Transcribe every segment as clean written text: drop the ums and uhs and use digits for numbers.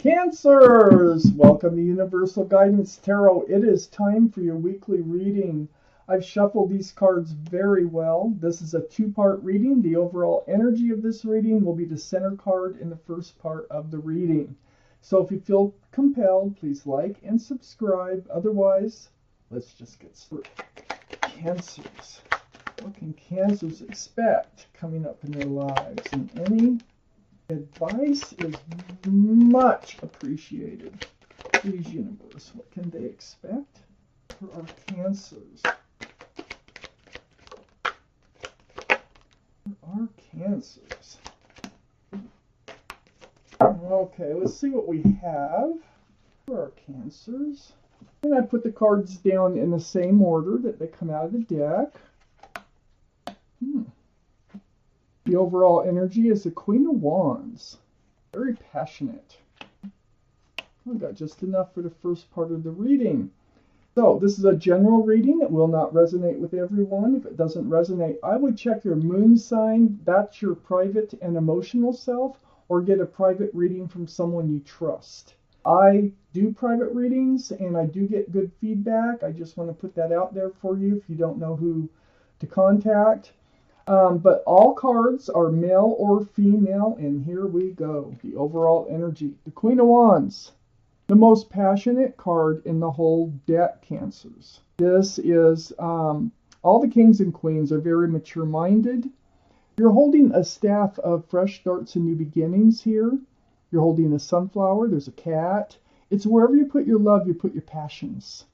Cancers! Welcome to Universal Guidance Tarot. It is time for your weekly reading. I've shuffled these cards very well. This is a two-part reading. The overall energy of this reading will be the center card in the first part of the reading. So if you feel compelled, please like and subscribe. Otherwise, let's just get started. Cancers. What can Cancers expect coming up in their lives? And any advice is much appreciated. Please, universe, what can they expect for our Cancers? For our Cancers. Okay, let's see what we have for our Cancers. And I put the cards down in the same order that they come out of the deck. The overall energy is the Queen of Wands. Very passionate. I've got just enough for the first part of the reading. So this is a general reading. It will not resonate with everyone. If it doesn't resonate, I would check your moon sign. That's your private and emotional self, or get a private reading from someone you trust. I do private readings and I do get good feedback. I just want to put that out there for you if you don't know who to contact. But all cards are male or female, and here we go. The overall energy. The Queen of Wands, the most passionate card in the whole deck, Cancers. This is, all the kings and queens are very mature-minded. You're holding a staff of fresh starts and new beginnings here. You're holding a sunflower. There's a cat. It's wherever you put your love, you put your passions.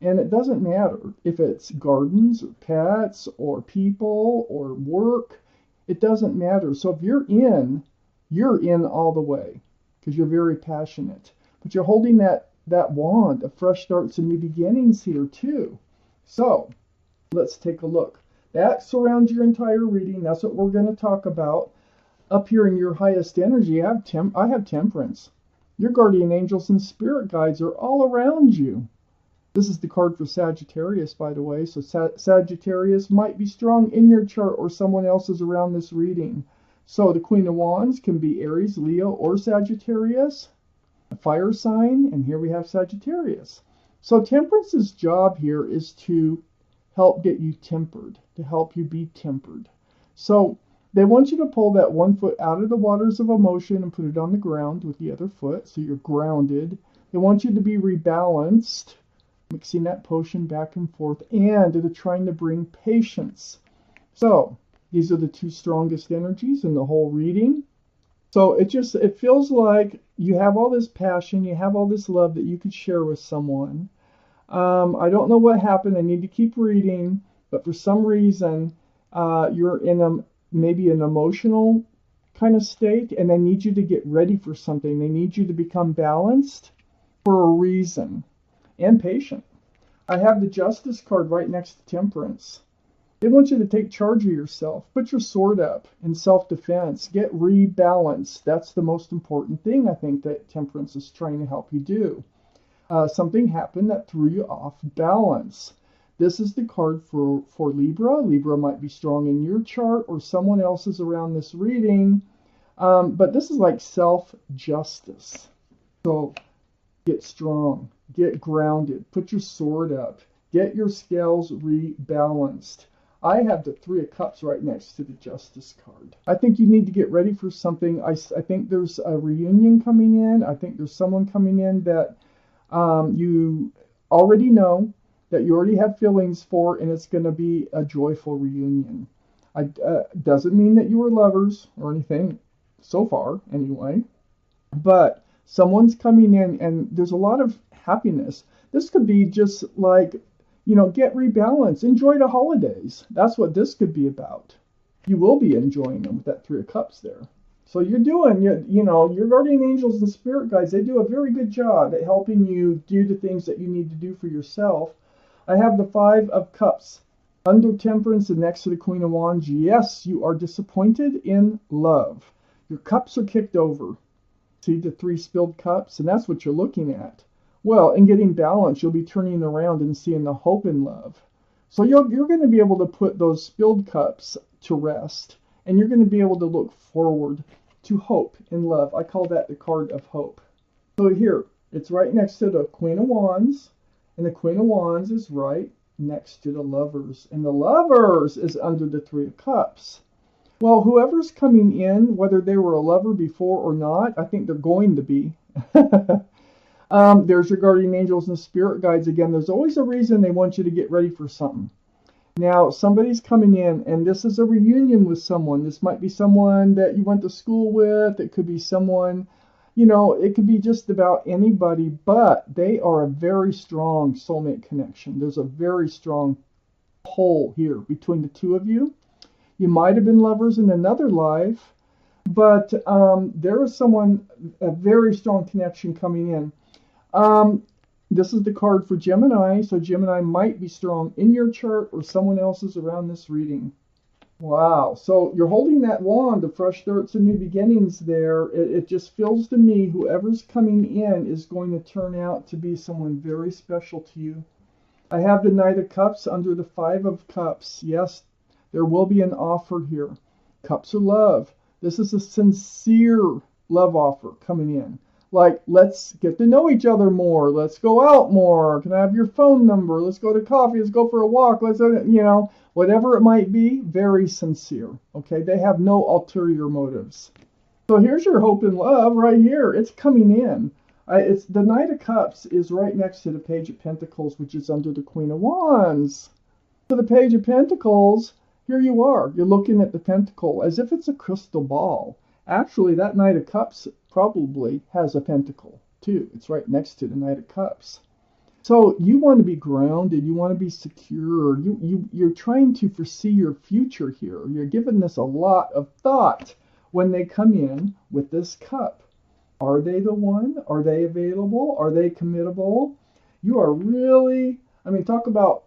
And it doesn't matter if it's gardens or pets or people or work. It doesn't matter. So if you're in all the way because you're very passionate. But you're holding that wand of fresh starts and new beginnings here too. So let's take a look. That surrounds your entire reading. That's what we're going to talk about. Up here in your highest energy, I have Temperance. Your guardian angels and spirit guides are all around you. This is the card for Sagittarius, by the way. So Sagittarius might be strong in your chart or someone else's around this reading. So the Queen of Wands can be Aries, Leo, or Sagittarius. A fire sign, and here we have Sagittarius. So Temperance's job here is to help get you tempered, to help you be tempered. So they want you to pull that one foot out of the waters of emotion and put it on the ground with the other foot, so you're grounded. They want you to be rebalanced, mixing that potion back and forth, and they're trying to bring patience. So these are the two strongest energies in the whole reading. So it feels like you have all this passion, you have all this love that you could share with someone. I don't know what happened. I need to keep reading, but for some reason you're in maybe an emotional kind of state, and they need you to get ready for something. They need you to become balanced for a reason. And patient. I have the Justice card right next to Temperance. They want you to take charge of yourself. Put your sword up in self-defense. Get rebalanced. That's the most important thing I think that Temperance is trying to help you do. Something happened that threw you off balance. This is the card for Libra. Libra might be strong in your chart or someone else's around this reading. But this is like self-justice. So get strong. Get grounded. Put your sword up. Get your scales rebalanced. I have the Three of Cups right next to the Justice card. I think you need to get ready for something. I think there's a reunion coming in. I think there's someone coming in that you already know, that you already have feelings for, and it's going to be a joyful reunion. Doesn't mean that you were lovers or anything, so far anyway. But someone's coming in, and there's a lot of happiness. This could be just like, get rebalanced. Enjoy the holidays. That's what this could be about. You will be enjoying them with that Three of Cups there. So you're doing, your guardian angels and spirit guides, they do a very good job at helping you do the things that you need to do for yourself. I have the Five of Cups under Temperance and next to the Queen of Wands. Yes, you are disappointed in love. Your cups are kicked over. See the three spilled cups? And that's what you're looking at. Well, in getting balance, you'll be turning around and seeing the hope in love. So you're going to be able to put those spilled cups to rest, and you're going to be able to look forward to hope in love. I call that the card of hope. So here, it's right next to the Queen of Wands, and the Queen of Wands is right next to the Lovers, and the Lovers is under the Three of Cups. Well, whoever's coming in, whether they were a lover before or not, I think they're going to be. There's your guardian angels and spirit guides again. There's always a reason they want you to get ready for something. Now, somebody's coming in, and this is a reunion with someone. This might be someone that you went to school with. It could be someone, it could be just about anybody, but they are a very strong soulmate connection. There's a very strong pull here between the two of you. You might have been lovers in another life, but there is a very strong connection coming in. This is the card for Gemini, so Gemini might be strong in your chart or someone else's around this reading. Wow, so you're holding that wand of fresh starts and new beginnings there. It just feels to me whoever's coming in is going to turn out to be someone very special to you. I have the Knight of Cups under the Five of Cups. Yes, there will be an offer here. Cups of love. This is a sincere love offer coming in. Like, let's get to know each other more. Let's go out more. Can I have your phone number? Let's go to coffee. Let's go for a walk. Let's, whatever it might be, very sincere. Okay, they have no ulterior motives. So here's your hope and love right here. It's coming in. It's the Knight of Cups is right next to the Page of Pentacles, which is under the Queen of Wands. So the Page of Pentacles, here you are. You're looking at the pentacle as if it's a crystal ball. Actually, that Knight of Cups probably has a pentacle too. It's right next to the Knight of Cups. So you want to be grounded. You want to be secure. You're trying to foresee your future here. You're giving this a lot of thought when they come in with this cup. Are they the one? Are they available? Are they committable? You are really, talk about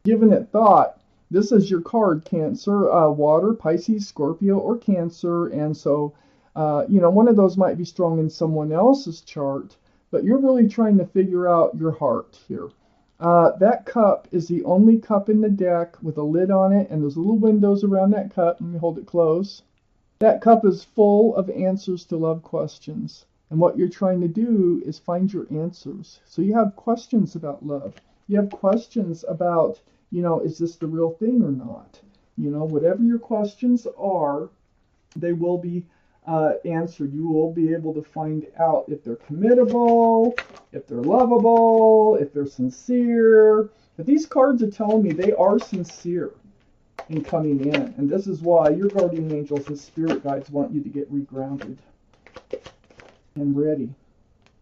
giving it thought. This is your card, Cancer, water, Pisces, Scorpio, or Cancer. And so, one of those might be strong in someone else's chart, but you're really trying to figure out your heart here. That cup is the only cup in the deck with a lid on it, and there's little windows around that cup. Let me hold it close. That cup is full of answers to love questions. And what you're trying to do is find your answers. So you have questions about love. You have questions about, is this the real thing or not? Whatever your questions are, they will be answered. You will be able to find out if they're committable, if they're lovable, if they're sincere. But these cards are telling me they are sincere in coming in. And this is why your guardian angels and spirit guides want you to get regrounded and ready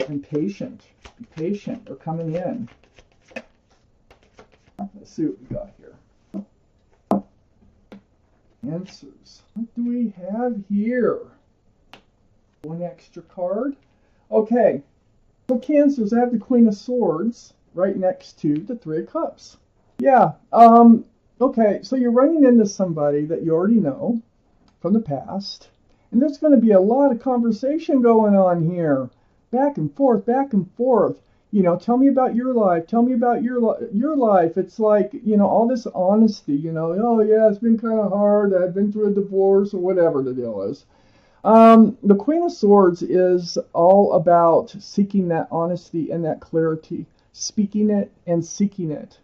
and patient. Be patient. They're coming in. Let's see what we got here. Answers. What do we have here? One extra card. Okay. So Cancers, I have the Queen of Swords right next to the Three of Cups. Yeah. Okay. So you're running into somebody that you already know from the past. And there's going to be a lot of conversation going on here. Back and forth, back and forth. Tell me about your life. Tell me about your life. It's like, all this honesty, oh yeah, it's been kind of hard. I've been through a divorce or whatever the deal is. The Queen of Swords is all about seeking that honesty and that clarity, speaking it and seeking it.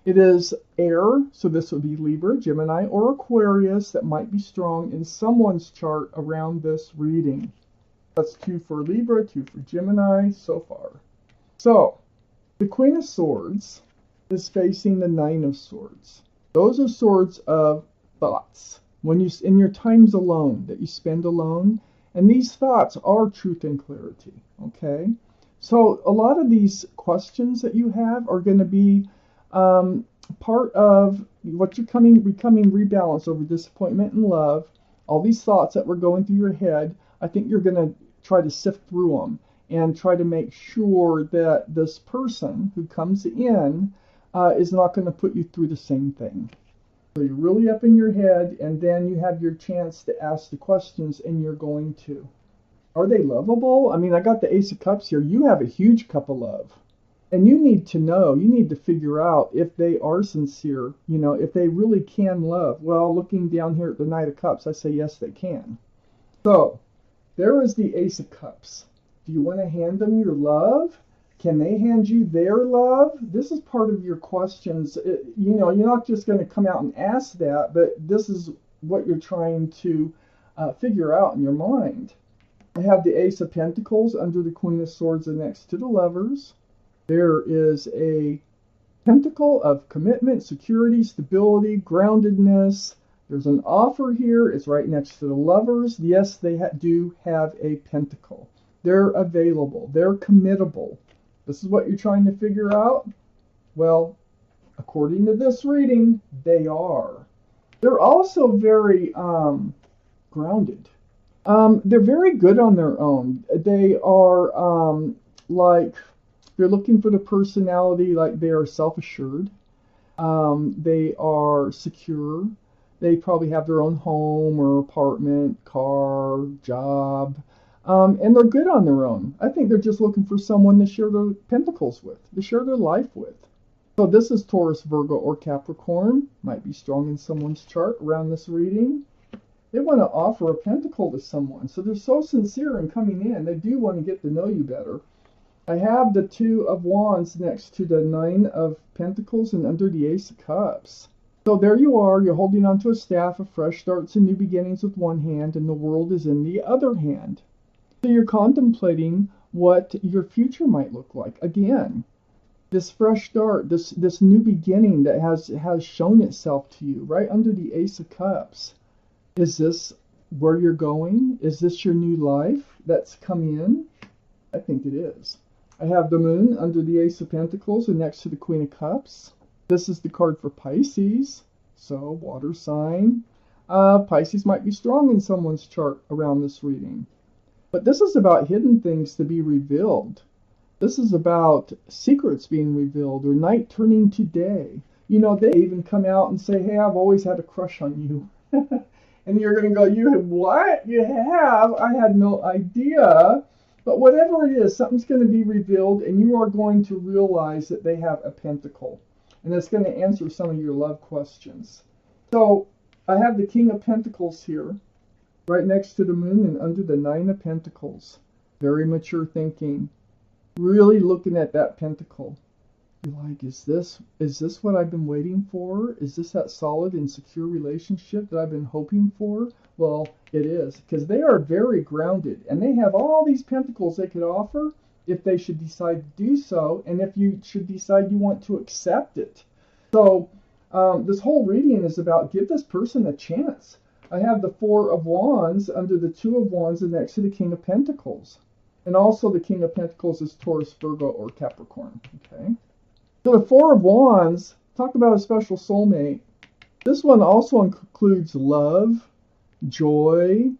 It is air, so this would be Libra, Gemini, or Aquarius that might be strong in someone's chart around this reading. That's 2 for Libra, 2 for Gemini so far. So, the Queen of Swords is facing the Nine of Swords. Those are swords of thoughts. When you in your times alone that you spend alone, and these thoughts are truth and clarity. Okay, so a lot of these questions that you have are going to be part of what you're becoming rebalanced over disappointment and love. All these thoughts that were going through your head, I think you're going to try to sift through them and try to make sure that this person who comes in is not going to put you through the same thing. So you're really up in your head, and then you have your chance to ask the questions, and you're going to. Are they lovable? I got the Ace of Cups here. You have a huge cup of love. And you need to know, you need to figure out if they are sincere, if they really can love. Well, looking down here at the Knight of Cups, I say yes, they can. So, there is the Ace of Cups. Do you want to hand them your love? Can they hand you their love? This is part of your questions. You're not just going to come out and ask that, but this is what you're trying to figure out in your mind. I have the Ace of Pentacles under the Queen of Swords and next to the Lovers. There is a Pentacle of commitment, security, stability, groundedness. There's an offer here. It's right next to the Lovers. Yes, they do have a Pentacle. They're available. They're committable. This is what you're trying to figure out? Well, according to this reading, they are. They're also very grounded. They're very good on their own. They are they're looking for the personality, like they are self-assured. They are secure. They probably have their own home or apartment, car, job. And they're good on their own. I think they're just looking for someone to share their pentacles with, to share their life with. So this is Taurus, Virgo, or Capricorn. Might be strong in someone's chart around this reading. They want to offer a pentacle to someone. So they're so sincere in coming in. They do want to get to know you better. I have the Two of Wands next to the Nine of Pentacles and under the Ace of Cups. So there you are. You're holding onto a staff of fresh starts and new beginnings with one hand, and the world is in the other hand. So you're contemplating what your future might look like. Again, this fresh start, this new beginning that has shown itself to you right under the Ace of Cups. Is this where you're going? Is this your new life that's come in? I think it is. I have the Moon under the Ace of Pentacles and next to the Queen of Cups. This is the card for Pisces, so water sign. Pisces might be strong in someone's chart around this reading. But this is about hidden things to be revealed. This is about secrets being revealed or night turning to day. They even come out and say, hey, I've always had a crush on you. And you're going to go, you have what? You have? I had no idea. But whatever it is, something's going to be revealed, and you are going to realize that they have a pentacle. And it's going to answer some of your love questions. So I have the King of Pentacles here, right next to the Moon and under the Nine of Pentacles. Very mature thinking. Really looking at that pentacle. You're like, is this what I've been waiting for? Is this that solid and secure relationship that I've been hoping for? Well, it is, because they are very grounded, and they have all these pentacles they could offer if they should decide to do so, and if you should decide you want to accept it. So this whole reading is about give this person a chance. I have the Four of Wands under the Two of Wands and next to the King of Pentacles. And also the King of Pentacles is Taurus, Virgo, or Capricorn. Okay. So the Four of Wands, talk about a special soulmate. This one also includes love, joy,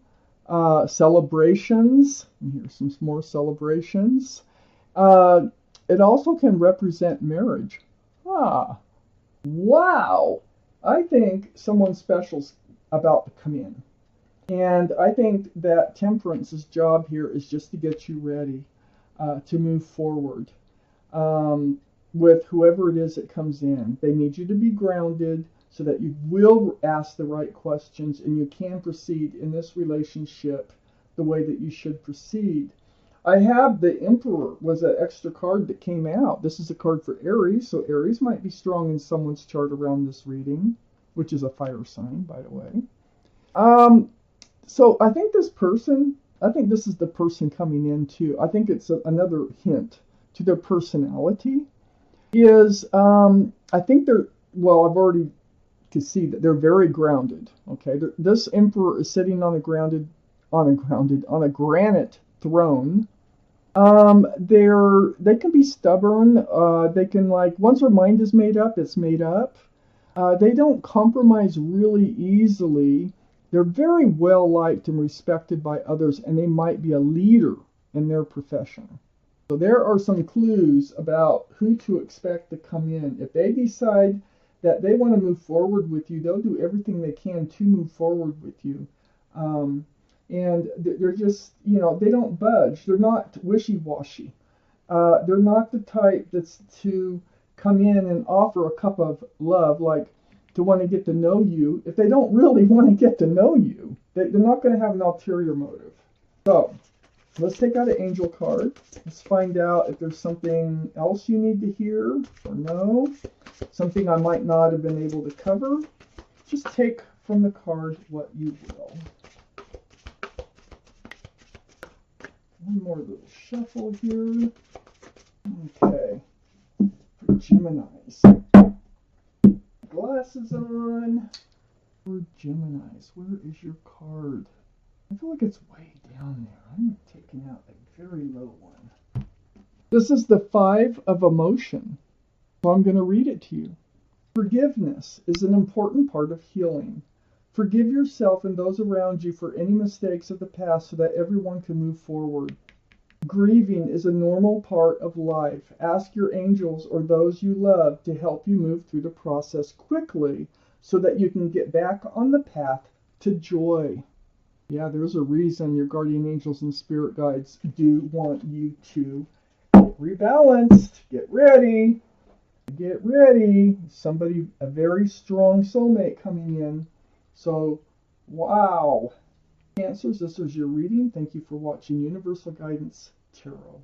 celebrations. And here's some more celebrations. It also can represent marriage. Wow. I think someone special's about to come in. And I think that Temperance's job here is just to get you ready to move forward with whoever it is that comes in. They need you to be grounded so that you will ask the right questions and you can proceed in this relationship the way that you should proceed. I have the Emperor was an extra card that came out. This is a card for Aries, so Aries might be strong in someone's chart around this reading, which is a fire sign, by the way. So I think this is the person coming in too. I think it's another hint to their personality is, I think I've already could see that they're very grounded. Okay. This Emperor is sitting on a granite throne. They can be stubborn. They can once their mind is made up, it's made up. They don't compromise really easily. They're very well liked and respected by others, and they might be a leader in their profession. So there are some clues about who to expect to come in. If they decide that they want to move forward with you, they'll do everything they can to move forward with you. And they're just, they don't budge. They're not wishy-washy. They're not the type that's to come in and offer a cup of love, to want to get to know you. If they don't really want to get to know you, they're not going to have an ulterior motive. So Let's take out an angel card. Let's find out if there's something else you need to hear or no. Something I might not have been able to cover. Just take from the card what you will. One more little shuffle here. Okay. For Geminis. Glasses on. For Geminis, where is your card? I feel like it's way down there. I'm taking out a very low one. This is the 5 of emotion. So I'm going to read it to you. Forgiveness is an important part of healing. Forgive yourself and those around you for any mistakes of the past so that everyone can move forward. Grieving is a normal part of life. Ask your angels or those you love to help you move through the process quickly so that you can get back on the path to joy. Yeah, there's a reason your guardian angels and spirit guides do want you to get rebalanced. Get ready. Get ready. Somebody, a very strong soulmate coming in. So, wow. Cancers, this is your reading. Thank you for watching Universal Guidance Tarot.